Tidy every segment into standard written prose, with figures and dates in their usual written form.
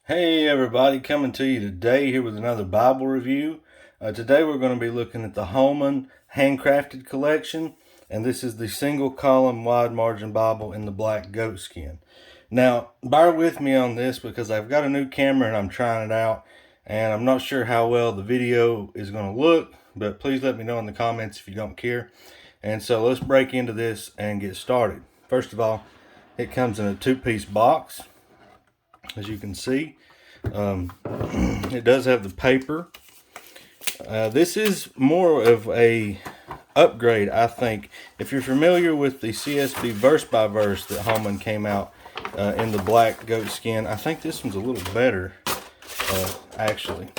Hey everybody, coming to you today here with another Bible review. Today we're going to be looking at the Holman Handcrafted collection, and this is the single column wide margin Bible in the black goat skin. Now, bear with me on this because I've got a new camera and I'm trying it out, and I'm not sure how well the video is going to look, but please let me know in the comments if you don't care. And so let's break into this and get started. First of all, it comes in a two-piece box, as you can see. It does have the paper. This is more of a upgrade, I think. If you're familiar with the CSB verse by verse that Holman came out in the black goat skin, I think this one's a little better, actually.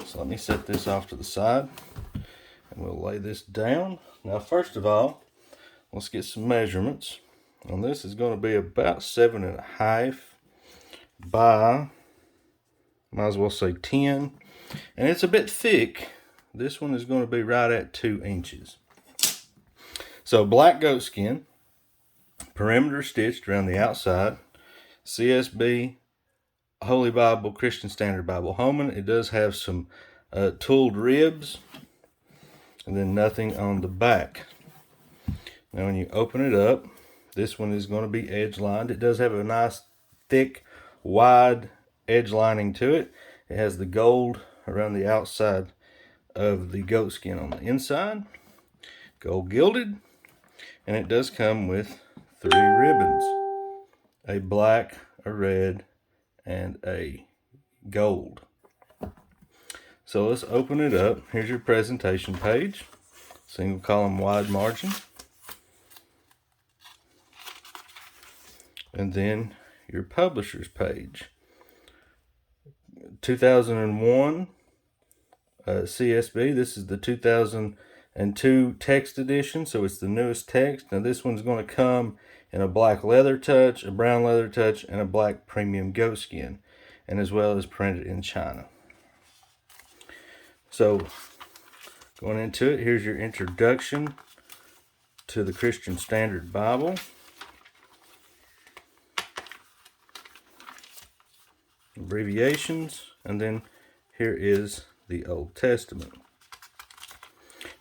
So let me set this off to the side and we'll lay this down. Now, first of all, let's get some measurements. And this is going to be about 7.5 by, might as well say 10, and it's a bit thick. This one is going to be right at 2 inches. So black goat skin, perimeter stitched around the outside, CSB, Holy Bible, Christian Standard Bible, Holman. It does have some tooled ribs, and then nothing on the back. Now when you open it up, this one is going to be edge lined. It does have a nice thick, wide edge lining to it. It has the gold around the outside of the goat skin on the inside, gold gilded, and it does come with 3 ribbons, a black, a red, and a gold. So let's open it up. Here's your presentation page, single column wide margin, and then your publisher's page. 2001 CSB. This is the 2002 text edition, so it's the newest text. Now this one's going to come in a black leather touch, a brown leather touch, and a black premium goat skin, and as well as printed in China. So going into it, here's your introduction to the Christian Standard Bible. Abbreviations, and then here is the Old Testament.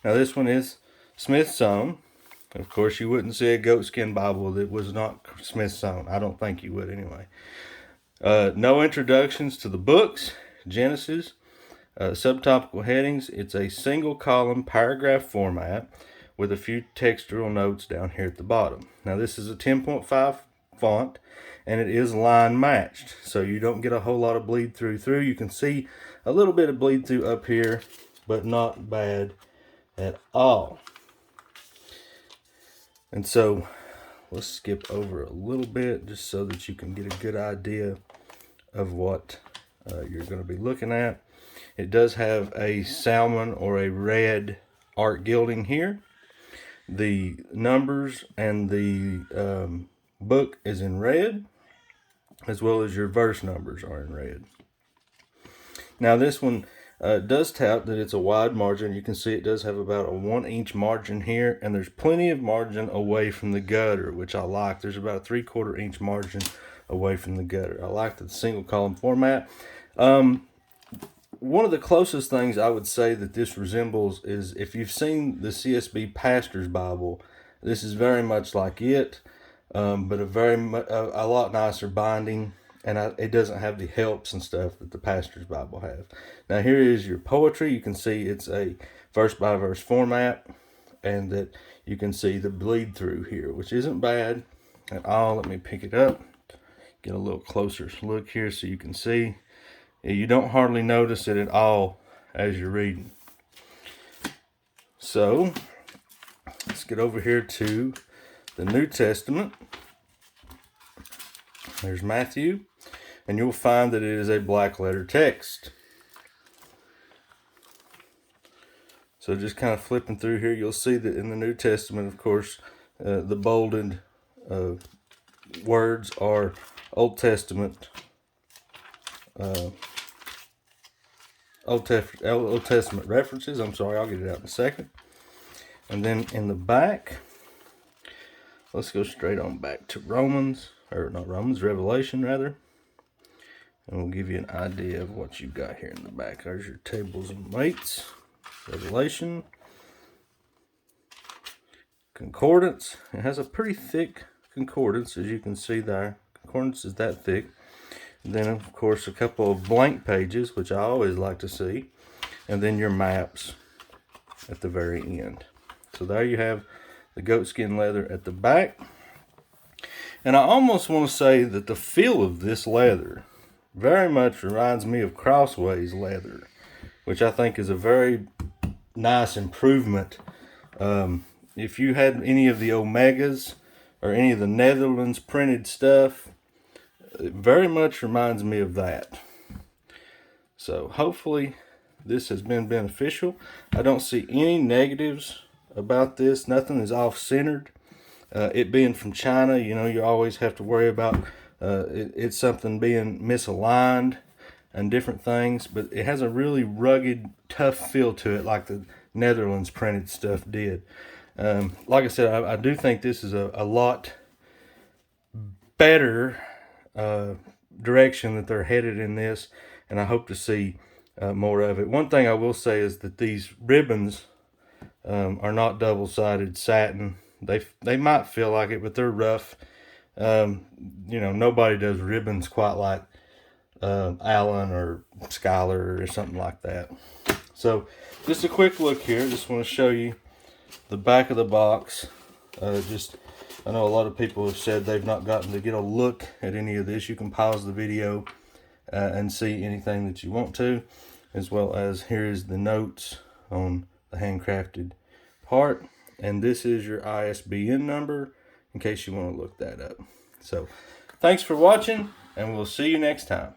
Now this one is Smith's own. Of course, you wouldn't see a goatskin Bible that was not Smith's own. I don't think you would anyway. No introductions to the books, Genesis, subtopical headings. It's a single column paragraph format with a few textual notes down here at the bottom. Now this is a 10.5 font, and it is line matched, so you don't get a whole lot of bleed through. You can see a little bit of bleed through up here, but not bad at all. And so let's skip over a little bit just so that you can get a good idea of what you're going to be looking at. It does have a salmon or a red art gilding here. The numbers and the book is in red, as well as your verse numbers are in red. Now this one does tout that it's a wide margin. You can see it does have about a 1 inch margin here, and there's plenty of margin away from the gutter, which I like. There's about a 3/4 inch margin away from the gutter. I like the single column format. One of the closest things I would say that this resembles is, if you've seen the CSB Pastor's Bible, this is very much like it, but a lot nicer binding, and it doesn't have the helps and stuff that the Pastor's Bible have. Now here is your poetry. You can see it's a verse by verse format, and that you can see the bleed through here, which isn't bad at all. Let me pick it up, get a little closer look here so you can see. You don't hardly notice it at all as you're reading. So let's get over here to the New Testament. There's Matthew, and you'll find that it is a black letter text. So just kind of flipping through here, you'll see that in the New Testament, of course, the bolded words are Old Testament Old Testament references. I'm sorry, I'll get it out in a second. And then in the back, let's go straight on back to Revelation rather. and we'll give you an idea of what you've got here in the back. There's your tables and weights, Revelation, concordance. It has a pretty thick concordance, as you can see there. Concordance is that thick. And then, of course, a couple of blank pages, which I always like to see. And then your maps at the very end. So there you have the goatskin leather at the back. And I almost want to say that the feel of this leather very much reminds me of Crossways leather, which I think is a very nice improvement. If you had any of the Omegas or any of the Netherlands printed stuff, it very much reminds me of that. So hopefully this has been beneficial. I don't see any negatives about this. Nothing is off-centered. It being from China, you know, you always have to worry about it's something being misaligned and different things, but it has a really rugged, tough feel to it, like the Netherlands printed stuff did. Like I said, I do think this is a lot better direction that they're headed in this, and I hope to see more of it. One thing I will say is that these ribbons are not double-sided satin. They might feel like it, but they're rough. You know, nobody does ribbons quite like Allen or Schuyler or something like that. So just a quick look here. Just want to show you the back of the box. I know a lot of people have said they've not gotten to get a look at any of this. You can pause the video and see anything that you want to, as well as here is the notes on the handcrafted part. And this is your ISBN number in case you want to look that up. So thanks for watching, and we'll see you next time.